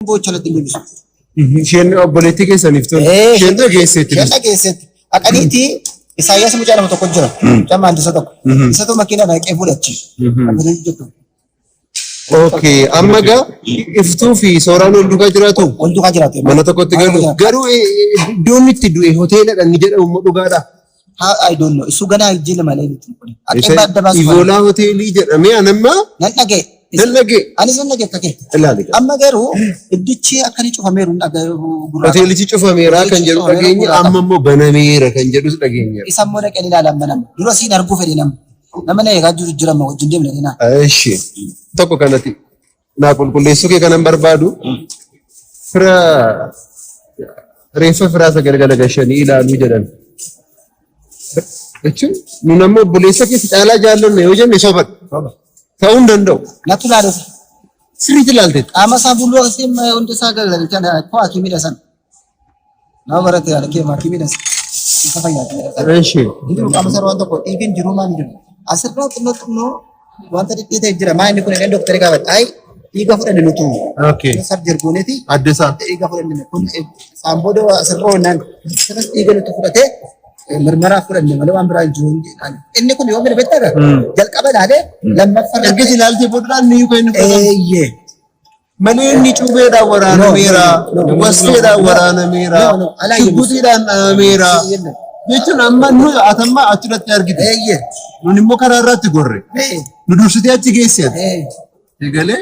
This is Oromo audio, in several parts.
Boochalatti deebisu. Isheen obboleettii keessaniif tole. Isheen dhageesseetti. Isheen dhageesseetti. Aqaniiti Isaayyaas mucaa tokko jira. Mucaa maandisa tokko. Isa tokko makiinaa dhaqee fudhachi. Okay, amma gaa iftuu fi sooraan ol duukaa jiraatu. Ol duukaa jiraatu. Mana tokkotti garuu iddoon itti du'e hoteeladha ni jedhamu dhugaadha. I don't know. Isu ganaa jila malee miti. Ivoolaa hoteelii jedhamee anamma. Nan dhagee. Nan dhagee. Anis nan dhagee kake. Amma garuu iddichi akkani cufameeru hoteelichi cufameera kan jedhu dhageenya amma immoo banameera kan jedhus dhageenya. Isa immoo dhaqanii ilaalan banama. Dura siin arguu fedhe nama na eegaa jiru jira amma wajjin deemne naa. Eeshi. Tokko kanatti naa qulqulleessuu kee kanan barbaadu fira reeffa firaa sagalgala gashanii ilaaluu jedhan. Jechuun nun amma obboleessa keessa caalaa jaallanne yoo jenne soban ta'uu hin danda'u. Natu laala. Sirriitti ilaalteetti. Qaama isaa bulloo asii hundi isaa galgala kana koo hakimiidha san. Nama barate yaala kee hakimiidha san. Isa fayyaadha. Eeshi. Jiru qaama isaa waan tokko dhiigiin jiru maal jiru. Asirraa xinnoo wanta dhidhiitee jira. Maa inni kun illee doktara gaafate. Ayi dhiiga fudhanne nutu. Okay. Sarjii gooneeti. Adda isaa. Dhiiga fudhanne kun saambooda asirra oolnaan dhiiga nutu fudhatee mirmaraa fudhanne malee waan biraa jiru. Inni kun yoo mina beektaa jalqaba ilaalee lammaffaa erga ilaaltee boodaan ni yuuka inni eeyyee. Malee inni cuubeedhaan waraanameera, wasteedhaan waraanameera, shubbuutiidhaan dhaameera. Jechuun amma nu atamma achirratti argite. Nun immoo karaa irratti gorre. Nu dursitee achi geessee. Egalee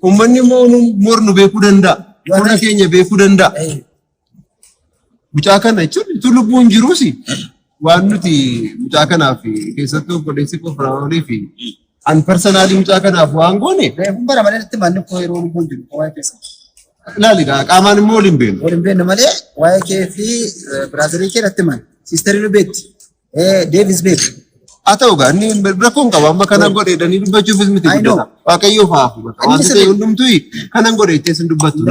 uummanni immoo mornu beekuu danda'a. Morna keenya beekuu danda'a. Mucaa kana jechuun itu lubbuun jiruusi waan nuti mucaa kanaaf keessattuu obboleessi Firaa'oonii fi an personaalii mucaa kanaaf waan goone. Kun bara malee itti manni koo yeroo lubbuun jiru waa'ee keessa. Ilaali qaamaan immoo waliin beenu. Waliin beenu malee waa'ee kee fi biraazarii kee irratti mani. Siisterii nu beekti. Deevis beekti. Haa ta'u gaa inni rakkoon qaba amma kanan godheedhanii dubbachuufis miti guddata. Waaqayyoo fa'aafu. Wanti ta'e hundumtuu kanan godheettee sin dubbattu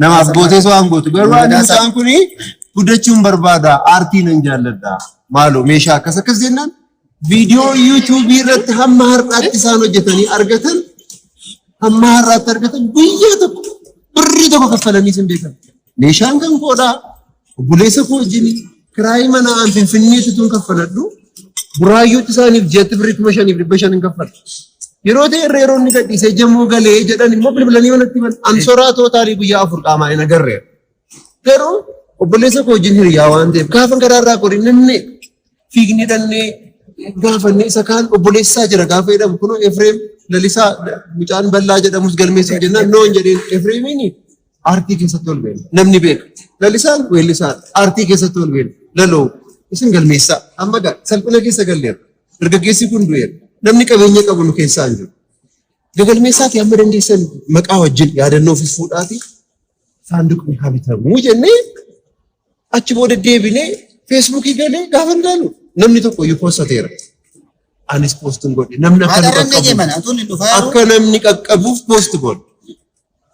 namaaf gootees waan gootu. Garuu ani mucaan kuni guddachuun barbaada aartii nan jaalladha. Maaloo meeshaa akkas jennaan viidiyoo yuutuubii irratti hamma har'aatti isaan hojjetanii argatan hamma har'aatti argatan biyya tokko birrii tokko kaffalanii sin beekan. Meeshaan kan koodhaa obboleessa koo wajjin kiraayii mana aan Finfinneetti tun kaffaladhu. Buraayyuutti isaaniif jeetti birrii 5,500 kaffala. Yeroo ta'e yeroo inni gadhiisee jammoo galee jedhan immoo bilbilanii manatti himan ansoraa tootaalii guyyaa 4 qaamaa hin agarreera. Garuu obboleessa koo wajjin hiriyaa waan ta'eef gaafa garaarraa qorii namni fiigni dhannee gaafannee isa kaan obboleessaa jira gaafa jedhamu kun Efreem lalisaa mucaan bal'aa jedhamus galmeessuuf jennaan noon jedheen Efreemiin aartii keessatti ol beela. Namni beeka. Lalisaan weellisaan aartii keessatti ol beela. Laloo isin galmeessaa amma salphina keessa galleera. Dargaggeessi kun du'eera. Namni qabeenya qabu nu keessaa hin jiru. Galmeessaati amma dandeessan maqaa wajjin yaadannoo fi fuudhaati saanduqni haa bitamuu jennee achi booda deebinee feesbuukii galee gaafa ilaalu namni tokko iyyuu poostateera. Anis poostiin godhe namni akka namni qaqqabuuf poost godhe.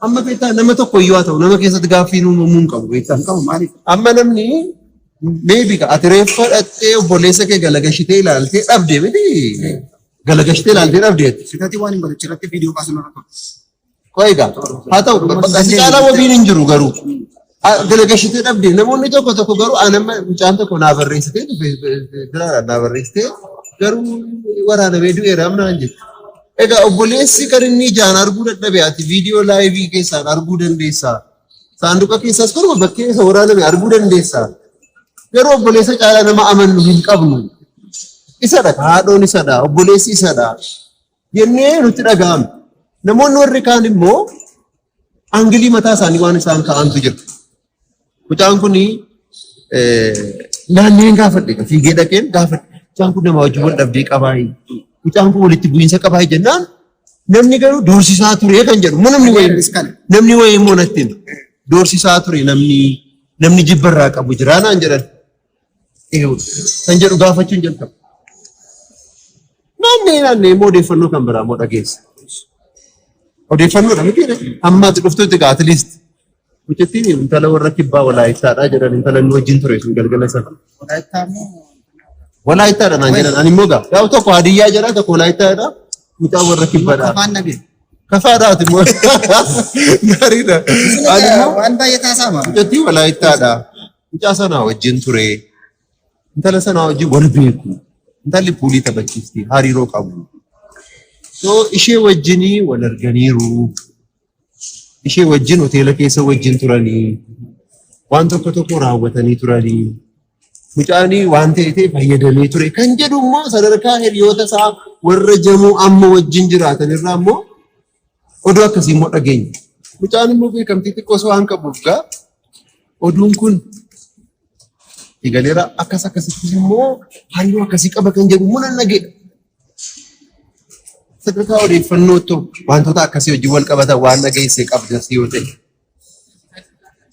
Amma beektaa nama tokko iyyuu haa ta'u nama keessatti gaaffii uumamuu hin qabu beektaa. Amma namni beebii ati reeffa dhattee obboleessa kee galagashitee ilaaltee dhabdee miti. Galagashitee ilaaltee dhabdee. Sitaatii waan hin godhe achirratti viidiyoo kaasuun irra qabu. Qoegaa haa ta'u caalaa wabiin hin jiru garuu. Galagashitee dhabdee namoonni tokko garuu anamma mucaan tokko naa barreessitee biraadhaan naa barreessitee garuu waraanamee du'eera amnaan jettu. Egaa obboleessi kan inni ijaan arguu dadhabe ati viidiyoo laayivii keessaan arguu dandeessaa. Saanduqa keessaas kunuma bakkee isa waraaname arguu dandeessaa. Garuu obboleessa caalaa nama amannu hin qabnu. Isadha haadhoon isadha obboleessi isadha. Jennee nutti dhaga'ame. Namoonni warri kaan immoo angilii mataa isaanii waan isaan ka'antu jira. Mucaan kuni naanneen gaafadhe fiigee dhaqeen gaafadhe. Mucaan kun nama wajjin wal dhabdee qabaayi. Mucaan kun walitti bu'iinsa qabaayi jennaan namni garuu doorsisaa ture kan jedhu. Namni wayii immoo natti doorsisaa ture namni jibbarraa qabu jira naan jedhan. Kan jedhu gaafachuun jalqaba. Naannee immoo odeeffannoo kan biraa immoo dhageessa. Odeeffannoodha miti ammaatti dhuftutti at least mucattiin intala warra kibbaa walaayittaadha jedhan intala inni wajjin ture sun galgala sana. Walaayittaadha naan jedhan ani immoo gaa tokko hadiyyaa jedha tokko walaayittaadha mucaa warra kibbaadha. Kafaadhaati immoo gaariidha. Ani immoo waan baay'ee taasifama. mucattii walaayittaadha. Mucaa sanaa wajjin ture. Intala sanaa wajjin wal beeku. Intalli puulii taphachiisti. Hariiroo qabu. So ishee wajjinii wal arganiiru. Ishee wajjin hoteela keessa wajjin turanii. Waan tokko tokko raawwatanii turanii. Mucaanii waan ta'eef fayyadamee ture. Kan jedhu immoo sadarkaa hiriyoota isaa warra jamoo amma wajjin jiraatan irraa immoo oduu akkasii immoo dhageenya. Mucaan immoo beekamtii xiqqoo waan qabuuf gaa oduun kun eegaleera akkasitti immoo hariiroo akkasii qaba kan jedhu immoo nan dhageenya. Sadarkaa odeeffannootti wantoota akkasii wajjin wal qabatan waan dhageessee qabdas yoo ta'e.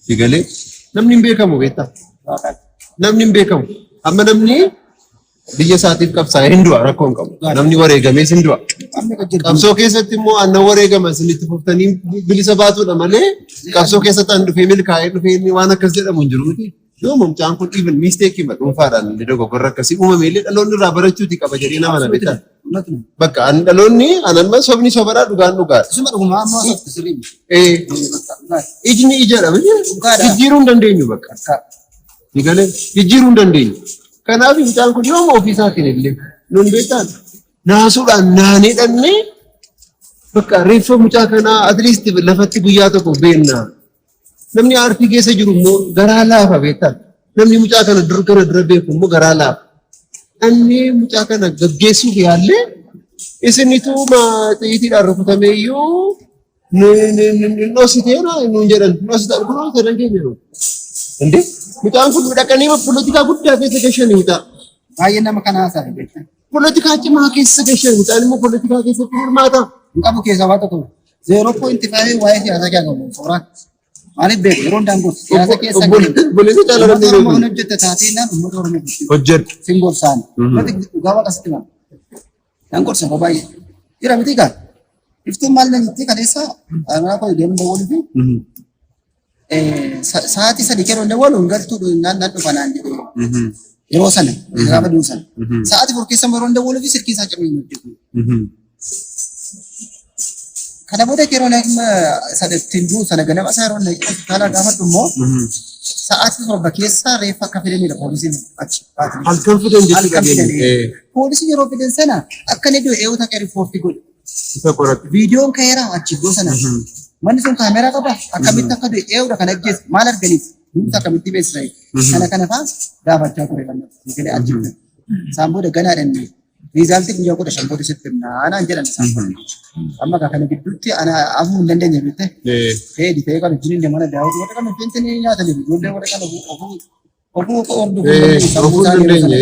Eegalee namni hin beekamu beektaa? Namni hin beekamu. Amma namni biyya isaatiif qabsaa'ee hin du'a rakkoo hin qabu. Namni wareegamees hin du'a. Qabsoo keessatti immoo aannan wareegama isinitti fuftanii bilisa baatuudha malee qabsoo keessatti aan dhufee milkaa'ee dhufee waan akkas jedhamu hin jiru miti. Yoo mucaan kun even mistake hima dhuunfaadhaan inni dogoggorra akkasii uumame illee dhaloonni irraa barachuuti qaba jedhee nama na beektaa. Bakka dhaloonni anan sobni sobaadhaa dhugaan dhugaadha. Isuma dhugumaa ammoo asatti sirrii. Ijni ijaadha jijjiiruu hin dandeenyu bakka. Eegalee jijjiiruu hin dandeenyu. Kanaaf mucaan kun yooma ofiisaatiin illee nun beektaan naasuudhaan naanedhannee bakka reeffa mucaa kanaa at least lafatti guyyaa tokko beennaa. Namni aartii keessa jiru immoo garaa laafa beektaan. Namni mucaa kana dura beeku immoo garaa laafa. Annee mucaa kana gaggeessuuf yaallee isinitu xiyyiitiidhaan rukutamee iyyuu noositeena nuun jedhan noositaan kun hojjetan keenya jiru. Inde mucaan kun dhaqanii poolitikaa guddaa keessa gashanii mucaa. Baay'ee nama kana haasaa beektaa. Poolitikaa cimaa keessa gashanii mucaan immoo poolitikaa keessatti hirmaata. Hin qabu keessaa waa tokko 0.5 waa'ee siyaasaa jaalatu suuraa. Maaliif beeku yeroo daangoo siyaasa keessa Bolisi jaalatanii beeku. Uummata hojjette taatee naan uummata Oromoo hojjetu. Singorsaan. Uummati dhugaa waaqa sitti maal. Daangorsa baay'ee. Jira miti gaa. Iftuun maal na jettee kaleessa aanaa koo deemu dawwaluu fi sa'aatii sadii yeroo dawwalu galtuu naan dhufa naan jedhee. Yeroo sana gaafa duun sana. Sa'aatii fur keessa yeroo dawwalu fi sirkii isaa cimee hojjetu. Kana booda yeroo ittiin du'u sana ganama isaa yeroo hospitaala gaafadhu immoo sa'aatii torba keessa reeffa akka fidanidha poolisiin achi. Halkan fidan jechuudha. Poolisiin yeroo fidan sana akka inni du'e eewwata akka riippoortii godhe. Isa qoratu. Viidiyoon ka'eera achi iddoo sana. Manni sun kaameeraa qaba akkamitti akka du'e eewwata kan ajjeese maal arganiif nuti akkamitti beeksisa kana fa'aa gaafachaa ture kan nuti achi. Isaan booda ganaadhaan riizaaltii guyyaa 15 booda sitti naan jedhan isaan. Amma kana gidduutti ana afuu hin dandeenye bitte. Ta'ee kan jireenya mana daawwatu wanta kana fentanii nyaatanii ijoollee wanta kana ofuu dandeenye.